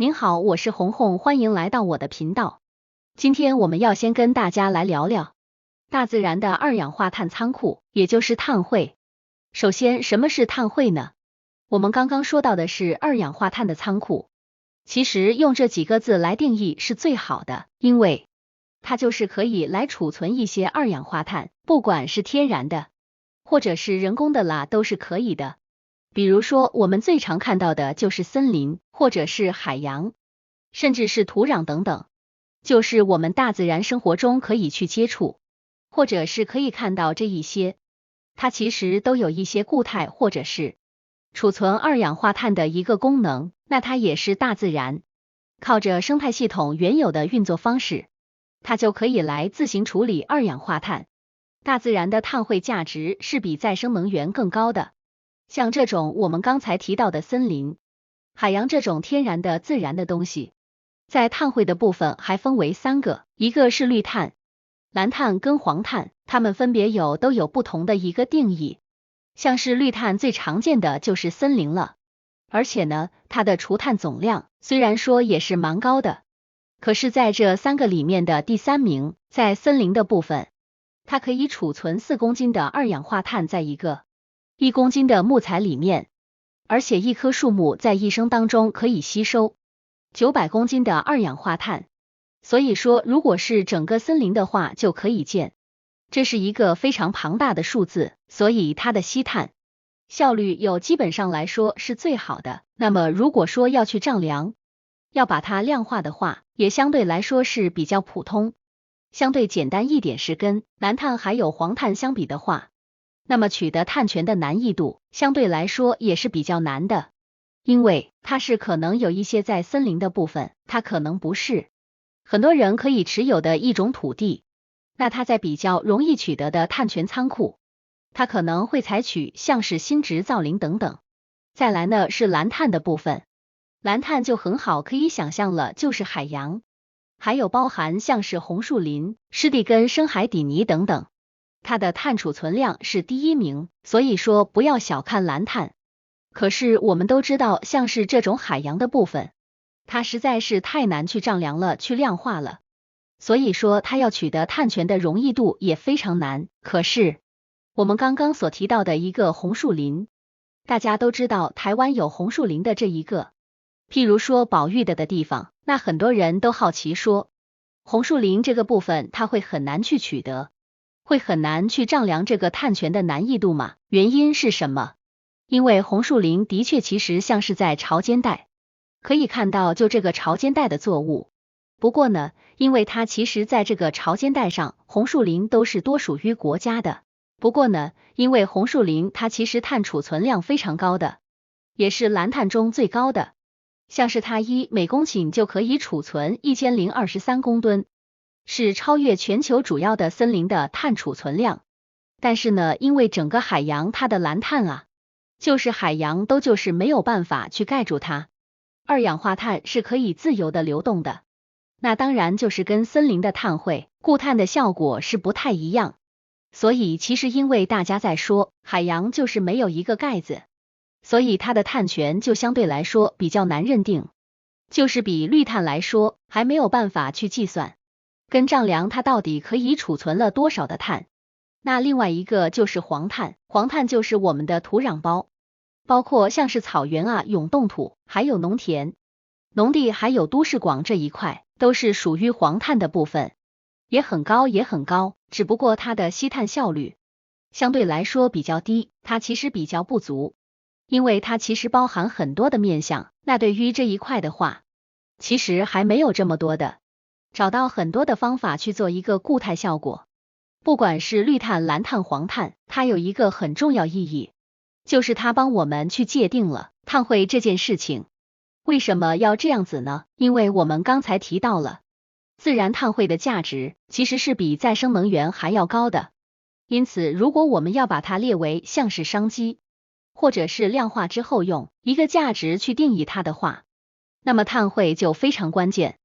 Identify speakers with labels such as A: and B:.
A: 您好，我是红红，欢迎来到我的频道。今天我们要先跟大家来聊聊大自然的二氧化碳仓库，也就是碳汇。首先，什么是碳汇呢？我们刚刚说到的是二氧化碳的仓库，其实用这几个字来定义是最好的，因为它就是可以来储存一些二氧化碳，不管是天然的，或者是人工的啦，都是可以的。比如说，我们最常看到的就是森林，或者是海洋，甚至是土壤等等，就是我们大自然生活中可以去接触，或者是可以看到这一些，它其实都有一些固态或者是储存二氧化碳的一个功能，那它也是大自然靠着生态系统原有的运作方式，它就可以来自行处理二氧化碳。大自然的碳汇价值是比再生能源更高的。像这种我们刚才提到的森林、海洋这种天然的自然的东西，在碳汇的部分还分为三个，一个是绿碳、蓝碳跟黄碳，它们分别都有不同的一个定义。像是绿碳最常见的就是森林了，而且呢，它的除碳总量虽然说也是蛮高的，可是在这三个里面的第三名，在森林的部分，它可以储存4公斤的二氧化碳在1公斤的木材里面，而且一棵树木在一生当中可以吸收900公斤的二氧化碳，所以说如果是整个森林的话，就可以见这是一个非常庞大的数字，所以它的吸碳效率基本上来说是最好的。那么如果说要去丈量，要把它量化的话，也相对来说是比较普通，相对简单一点，是跟蓝碳还有黄碳相比的话，那么取得碳权的难易度相对来说也是比较难的，因为它是可能有一些在森林的部分，它可能不是很多人可以持有的一种土地，那它在比较容易取得的碳权仓库，它可能会采取像是新植造林等等。再来呢是蓝碳的部分，蓝碳就很好可以想象了，就是海洋，还有包含像是红树林、湿地跟深海底泥等等，它的碳储存量是第1名，所以说不要小看蓝碳。可是我们都知道，像是这种海洋的部分，它实在是太难去丈量了，去量化了，所以说它要取得碳权的容易度也非常难。可是我们刚刚所提到的一个红树林，大家都知道台湾有红树林的这一个，譬如说保育的地方，那很多人都好奇说，红树林这个部分它会很难去取得，会很难去丈量这个碳权的难易度吗？原因是什么？因为红树林的确其实像是在潮间带，可以看到就这个潮间带的作物。不过呢，因为它其实在这个潮间带上，红树林都是多属于国家的。不过呢，因为红树林它其实碳储存量非常高的，也是蓝碳中最高的，像是它每公顷就可以储存1023公吨。是超越全球主要的森林的碳储存量，但是呢，因为整个海洋它的蓝碳啊，就是海洋都就是没有办法去盖住它，二氧化碳是可以自由的流动的，那当然就是跟森林的碳汇固碳的效果是不太一样，所以其实因为大家在说海洋就是没有一个盖子，所以它的碳权就相对来说比较难认定，就是比绿碳来说还没有办法去计算跟丈量它到底可以储存了多少的碳。那另外一个就是黄碳，黄碳就是我们的土壤包括像是草原啊、永冻土，还有农田、农地还有都市广这一块，都是属于黄碳的部分，也很高，只不过它的吸碳效率相对来说比较低，它其实比较不足，因为它其实包含很多的面向，那对于这一块的话，其实还没有这么多的找到很多的方法去做一个固态效果。不管是绿碳、蓝碳、黄碳，它有一个很重要意义，就是它帮我们去界定了碳汇这件事情。为什么要这样子呢？因为我们刚才提到了，自然碳汇的价值其实是比再生能源还要高的，因此如果我们要把它列为像是商机，或者是量化之后用一个价值去定义它的话，那么碳汇就非常关键。